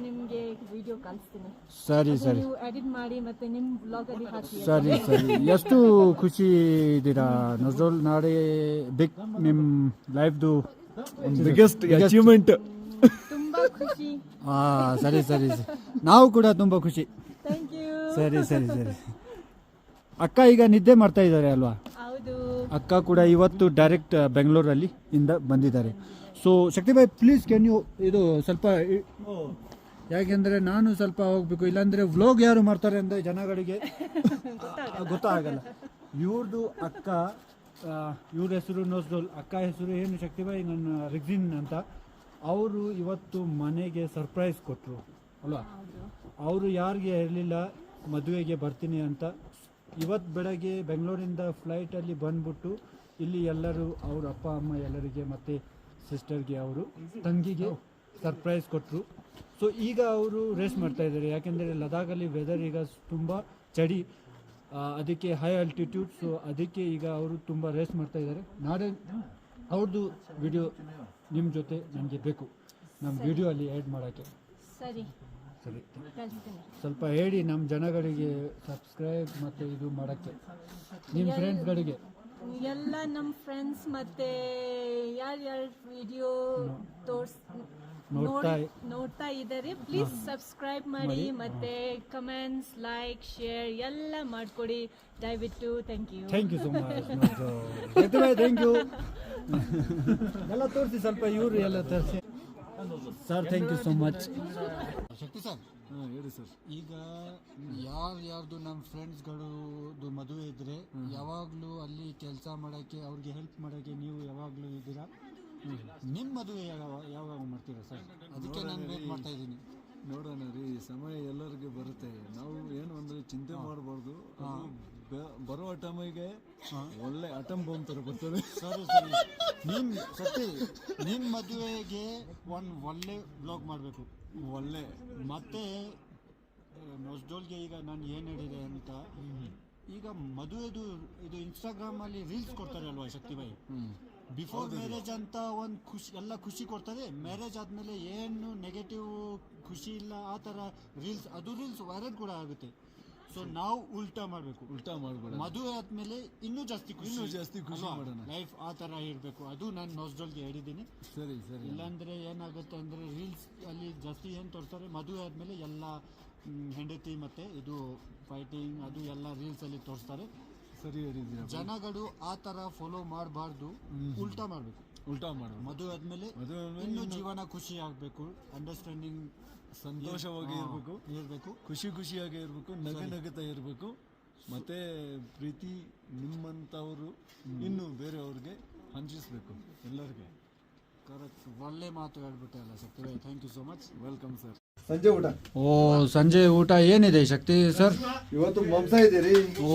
ನಿಮ್ಗೆ ವಿಡಿಯೋ ಕಳಿಸ್ತೀನಿ. ಸರಿ ಸರಿ ಎಡಿಟ್ ಮಾಡಿ ಮತ್ತೆ ನಿಮ್ಮ ಬ್ಲಾಗ್ ಅಲ್ಲಿ ಹಾಕಿ. ಸರಿ ಸರಿ. ಎಷ್ಟು ಖುಷಿ ಇದ್ದೀರಾ ನಜ್ರೋಲ್? ನಾಳೆ ಬಿಗ್ ನಿಮ್ಮ ಲೈಫ್ದು ಬಿಗ್ಗೆಸ್ಟ್ ಅಚೀವ್ಮೆಂಟ್. ತುಂಬಾ ಖುಷಿ. ಸರಿ ಸರಿ. ನಾವು ಕೂಡ ತುಂಬಾ ಖುಷಿ. Thank you. ಸರಿ ಸರಿ ಸರಿ. ಅಕ್ಕ ಈಗ ನಿದ್ದೆ ಮಾಡ್ತಾ ಇದ್ದಾರೆ ಅಲ್ವಾ? ಹೌದು. ಅಕ್ಕ ಕೂಡ ಇವತ್ತು ಡೈರೆಕ್ಟ್ ಬೆಂಗಳೂರಲ್ಲಿ ಇಂದ ಬಂದಿದ್ದಾರೆ. ಸೊ ಶಕ್ತಿಬಾಯಿ ಪ್ಲೀಸ್ ಕ್ಯಾನ್ ಯು ಇದು ಸ್ವಲ್ಪ, ಯಾಕೆಂದರೆ ನಾನು ಸ್ವಲ್ಪ ಹೋಗ್ಬೇಕು, ಇಲ್ಲಾಂದರೆ ವ್ಲಾಗ್ ಯಾರು ಮಾಡ್ತಾರೆ ಅಂದರೆ ಜನಗಳಿಗೆ ಗೊತ್ತಾಗಲ್ಲ. ಇವ್ರದ್ದು ಅಕ್ಕ, ಇವ್ರ ಹೆಸರು ನೋಸ್ಡೋಲ್, ಅಕ್ಕ ಹೆಸರು ಏನು ಶಕ್ತಿಬಾಯಿ, ನನ್ನ ರಿಗ್ಜಿನ್ ಅಂತ. ಅವರು ಇವತ್ತು ಮನೆಗೆ ಸರ್ಪ್ರೈಸ್ ಕೊಟ್ಟರು ಅಲ್ವಾ? ಅವರು ಯಾರಿಗೆ ಇರಲಿಲ್ಲ ಮದುವೆಗೆ ಬರ್ತೀನಿ ಅಂತ. ಇವತ್ತು ಬೆಳಗ್ಗೆ ಬೆಂಗಳೂರಿಂದ ಫ್ಲೈಟಲ್ಲಿ ಬಂದ್ಬಿಟ್ಟು ಇಲ್ಲಿ ಎಲ್ಲರೂ ಅವ್ರ ಅಪ್ಪ ಅಮ್ಮ ಎಲ್ಲರಿಗೆ ಮತ್ತು ಸಿಸ್ಟರ್ಗೆ, ಅವರು ತಂಗಿಗೆ ಸರ್ಪ್ರೈಸ್ ಕೊಟ್ಟರು. ಸೊ ಈಗ ಅವರು ರೇಸ್ಟ್ ಮಾಡ್ತಾ ಇದ್ದಾರೆ, ಯಾಕೆಂದರೆ ಲದಾಖಲ್ಲಿ ವೆದರ್ ಈಗ ತುಂಬ ಚಳಿ, ಅದಕ್ಕೆ ಹೈ ಆಲ್ಟಿಟ್ಯೂಡ್. ಸೊ ಅದಕ್ಕೆ ಈಗ ಅವರು ತುಂಬ ರೇಸ್ಟ್ ಮಾಡ್ತಾ ಇದ್ದಾರೆ. ನಾಳೆ ಅವ್ರದ್ದು ವಿಡಿಯೋ ನಿಮ್ಮ ಜೊತೆ ನನಗೆ ಬೇಕು, ನಮ್ಮ ವಿಡಿಯೋ ಅಲ್ಲಿ ಆ್ಯಡ್ ಮಾಡೋಕ್ಕೆ. ಸರಿ ಸರಿ. ಕಳಿಸ್ತೀನಿ. ಸ್ವಲ್ಪ ಹೇಳಿ ನಮ್ಮ ಜನಗಳಿಗೆ ಸಬ್ಸ್ಕ್ರೈಬ್ ಮತ್ತು ಇದು ಮಾಡೋಕ್ಕೆ, ನಿಮ್ಮ ಫ್ರೆಂಡ್ಸ್ಗಳಿಗೆ ಎಲ್ಲ ನಮ್ಮ ಫ್ರೆಂಡ್ಸ್ ಮತ್ತೆ ಯಾರ್ಯಾರು ವಿಡಿಯೋ ನೋಡ್ತಾ ಇದ್ದಾರೆ ಪ್ಲೀಸ್ ಸಬ್ಸ್ಕ್ರೈಬ್ ಮಾಡಿ ಮತ್ತೆ ಕಮೆಂಟ್ಸ್, ಲೈಕ್, ಶೇರ್ ಎಲ್ಲ ಮಾಡಿಕೊಡಿ ದಯವಿಟ್ಟು. Thank you. Thank you so much. Thank you. ಎಲ್ಲ ತೋರಿಸಿ ಸ್ವಲ್ಪ, ಇವರು ಎಲ್ಲ ತೋರಿಸಿ sir. Thank you so much. Shakti sir, ಹೇಳಿ ಸರ್. ಈಗ ಯಾರ್ದು ನಮ್ಮ ಫ್ರೆಂಡ್ಸ್ಗಳದ್ದು ಮದುವೆ ಇದ್ದರೆ ಯಾವಾಗಲೂ ಅಲ್ಲಿ ಕೆಲಸ ಮಾಡೋಕ್ಕೆ, ಅವ್ರಿಗೆ ಹೆಲ್ಪ್ ಮಾಡೋಕ್ಕೆ ನೀವು ಯಾವಾಗಲೂ ಇದ್ದೀರಾ. ನಿಮ್ಮ ಮದುವೆ ಯಾವಾಗ ಮಾಡ್ತೀರಾ ಸರ್? ಅದಕ್ಕೆ ನಾನು ವೇಟ್ ಮಾಡ್ತಾ ಇದ್ದೀನಿ. ನೋಡೋಣ ರೀ, ಸಮಯ ಎಲ್ಲರಿಗೂ ಬರುತ್ತೆ. ನಾವು ಏನು ಅಂದರೆ ಚಿಂತೆ ಮಾಡಬಾರ್ದು. ಬರೋ ಟೈಮಿಗೆ ಒಳ್ಳೆ ಅಟಮ್ ಬಾಂಬ್ ಥರ ಬರ್ತದೆ. ಸರಿ ಸರಿ. ನಿಮ್ಮ ಮದುವೆಗೆ ಒಂದು ಒಳ್ಳೆ ಬ್ಲಾಗ್ ಮಾಡಬೇಕು, ಒಳ್ಳೆ. ಮತ್ತೆ ನೋಸ್ಡೋಲ್ಗೆ ಈಗ ನಾನು ಏನು ಹೇಳಿದೆ ಅಂತ, ಈಗ ಮದುವೆದು ಇದು ಇನ್ಸ್ಟಾಗ್ರಾಮಲ್ಲಿ ರೀಲ್ಸ್ ಕೊಡ್ತಾರೆ ಅಲ್ವಾ ಶಕ್ತಿಬಾಯಿ? ಬಿಫೋರ್ ಮ್ಯಾರೇಜ್ ಅಂತ ಒಂದು ಖುಷಿ, ಎಲ್ಲ ಖುಷಿ ಕೊಡ್ತದೆ. ಮ್ಯಾರೇಜ್ ಆದಮೇಲೆ ಏನು ನೆಗೆಟಿವ್ ಖುಷಿ ಇಲ್ಲ, ಆ ಥರ ರೀಲ್ಸ್, ಅದು ರೀಲ್ಸ್ ವೈರಲ್ ಕೂಡ ಆಗುತ್ತೆ. ಸೊ ಸೊ ನಾವು ಉಲ್ಟಾ ಮಾಡಬೇಕು. ಉಲ್ಟಾ ಮಾಡಬೇಡ. ಮದುವೆ ಆದ್ಮೇಲೆ ಇನ್ನೂ ಜಾಸ್ತಿ ಖುಷಿ ಮಾಡೋಣ. ಲೈಫ್ ಆ ಥರ ಇರಬೇಕು. ಅದು ನಾನು ನೋಸ್ಡಲ್ಗೆ ಹೇಳಿದ್ದೀನಿ. ಸರಿ ಸರಿ. ಇಲ್ಲಾಂದ್ರೆ ಏನಾಗುತ್ತೆ ಅಂದರೆ ರೀಲ್ಸ್ ಅಲ್ಲಿ ಜಾಸ್ತಿ ಏನು ತೋರಿಸ್ತಾರೆ, ಮದುವೆ ಆದಮೇಲೆ ಎಲ್ಲ ಹೆಂಡತಿ ಮತ್ತು ಇದು ಫೈಟಿಂಗ್ ಅದು ಎಲ್ಲ ರೀಲ್ಸಲ್ಲಿ ತೋರಿಸ್ತಾರೆ. ಸರಿ ಹೇಳಿದ್ದೀರಾ. ಜನಗಳು ಆ ಥರ ಫಾಲೋ ಮಾಡಬಾರ್ದು, ಉಲ್ಟಾ ಮಾಡಬೇಕು. ಉಲ್ಟಾ ಮಾಡಬೇಕು. ಮದುವೆ ಆದಮೇಲೆ ಇನ್ನೂ ಜೀವನ ಖುಷಿ ಆಗಬೇಕು, ಅಂಡರ್ಸ್ಟ್ಯಾಂಡಿಂಗ್ ಸಂತೋಷವಾಗಿ ಇರಬೇಕು, ಖುಷಿಯಾಗಿ ಇರಬೇಕು, ನಗುತ್ತಾ ಇರಬೇಕು. ಮತ್ತೆ ಪ್ರೀತಿ ನಿಮ್ಮಂಥವರು ಇನ್ನು ಬೇರೆಯವ್ರಿಗೆ ಹಂಚಿಸ್ಬೇಕು ಎಲ್ಲರಿಗೆ. ಕರೆಕ್ಟ್, ಒಳ್ಳೆ ಮಾತು ಹೇಳ್ಬಿಟ್ಟೆ ಅಲ್ಲ ಶಕ್ತಿ ಭಾಯ್. Thank you so much. Welcome sir. ಸಂಜೆ ಊಟ. ಓ ಸಂಜೆ ಊಟ ಏನಿದೆ ಶಕ್ತಿ ಸರ್? ಇವತ್ತು ಮಾಂಸ ಇದೀರಿ. ಓ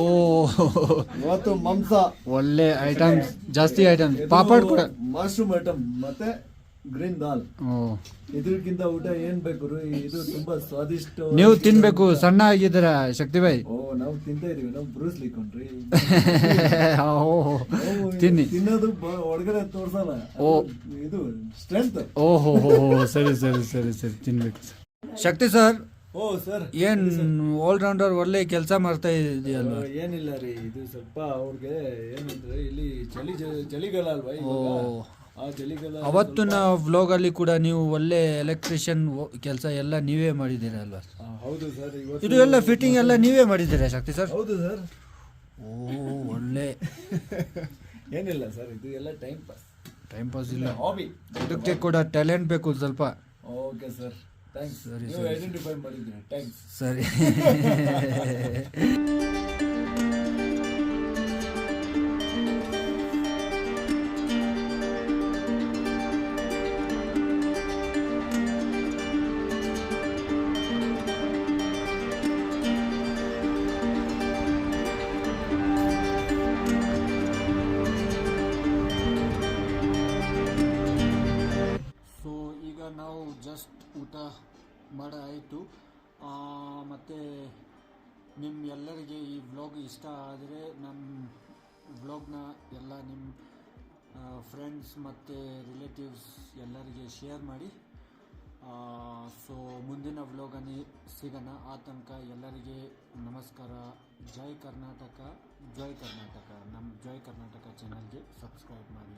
ಇವತ್ತು ಮಾಂಸ, ಒಳ್ಳೆ ಐಟಮ್ಸ್, ಜಾಸ್ತಿ ಐಟಮ್ಸ್, ಪಾಪಡ್ ಕೂಡ, ಮಶ್ರೂಮ್ ಐಟಮ್ ಮತ್ತೆ ಗ್ರೀನ್ ದಾಲ್. ಓ ಇದಕ್ಕಿಂತ ಊಟ ಏನ್ ಬೇಕು ರೀ? ಇದು ತುಂಬಾ ಸ್ವಾದಿಷ್ಟ. ನೀವು ತಿನ್ಬೇಕು, ಸಣ್ಣ ಆಗಿದ್ದೀರಾ ಶಕ್ತಿ ಭಾಯ್. ಓ ನಾವು ತಿಂತಾ ಇದೀವಿ, ನಾವು ಬ್ರೂಸ್ ಲಿಕೊಂಡ್ರಿ. ತಿನ್ನಿ. ತಿನ್ನೋದು ಒಳಗಡೆ ತೋರ್ಸಲ್ಲ. ಓ ಇದು ಸ್ಟ್ರೆಂತ್. ಓಹೋ ಸರಿ ಸರಿ ಸರಿ ಸರಿ, ತಿನ್ಬೇಕು ಶಕ್ತಿ ಸರ್. ಓ ಸರ್, ಏನ್ ಆಲ್ರೌಂಡರ್ ಒಳ್ಳೆ ಕೆಲಸ ಮಾಡ್ತಾ ಇದೆಯಲ್ವಾ? ಏನಿಲ್ಲ ರೀ, ಇದು ಸ್ವಲ್ಪ ಅವ್ರಿಗೆ ಏನಂದ್ರೆ ಇಲ್ಲಿ ಚಳಿಗಾಲ ಅಲ್ವಾ ಓ ಇವಾಗ. ಆ ಚಳಿಗಾಲ ಅವತ್ತಿನ ವ್ಲಾಗ್ ಅಲ್ಲಿ ಕೂಡ ನೀವು ಒಳ್ಳೆ ಎಲೆಕ್ಟ್ರಿಷಿಯನ್ ಕೆಲಸ ಎಲ್ಲ ನೀವೇ ಮಾಡಿದ್ದೀರಾ ಅಲ್ವಾ? ಹೌದು ಸರ್. ಇದು ಎಲ್ಲ ಫಿಟ್ಟಿಂಗ್ ಎಲ್ಲ ನೀವೇ ಮಾಡಿದ್ದೀರಾ ಶಕ್ತಿ ಸರ್? ಹೌದು ಸರ್. ಓ ಒಳ್ಳೆ. ಏನಿಲ್ಲ ಸರ್, ಇದು ಎಲ್ಲ ಟೈಮ್ ಪಾಸ್ ಇಲ್ಲ, ಹಾಬಿ. ಇದಕ್ಕೆ ಕೂಡ ಟ್ಯಾಲೆಂಟ್ ಬೇಕು ಸ್ವಲ್ಪ. Okay sir, thanks. ಸರಿ ನೀವು ಐಡೆಂಟಿಫೈ ಮಾಡಿದ್ದೀರಾ, ಥ್ಯಾಂಕ್ಸ್. ಸರಿ. ನಾವು ಜಸ್ಟ್ ಊಟ ಮಾಡಾಯಿತು. ಮತ್ತು ನಿಮ್ಮ ಎಲ್ಲರಿಗೆ ಈ ವ್ಲಾಗ್ ಇಷ್ಟ ಆದರೆ ನಮ್ಮ ವ್ಲಾಗ್ನ ಎಲ್ಲ ನಿಮ್ಮ ಫ್ರೆಂಡ್ಸ್ ಮತ್ತು ರಿಲೇಟಿವ್ಸ್ ಎಲ್ಲರಿಗೆ ಶೇರ್ ಮಾಡಿ. ಸೊ ಮುಂದಿನ ವ್ಲಾಗಲ್ಲಿ ಸಿಗೋಣ. ಆ ತನಕ ಎಲ್ಲರಿಗೆ ನಮಸ್ಕಾರ. ಜೈ ಕರ್ನಾಟಕ, ಜೈ ಕರ್ನಾಟಕ. ನಮ್ಮ ಜೈ ಕರ್ನಾಟಕ ಚಾನಲ್ಗೆ ಸಬ್ಸ್ಕ್ರೈಬ್ ಮಾಡಿ.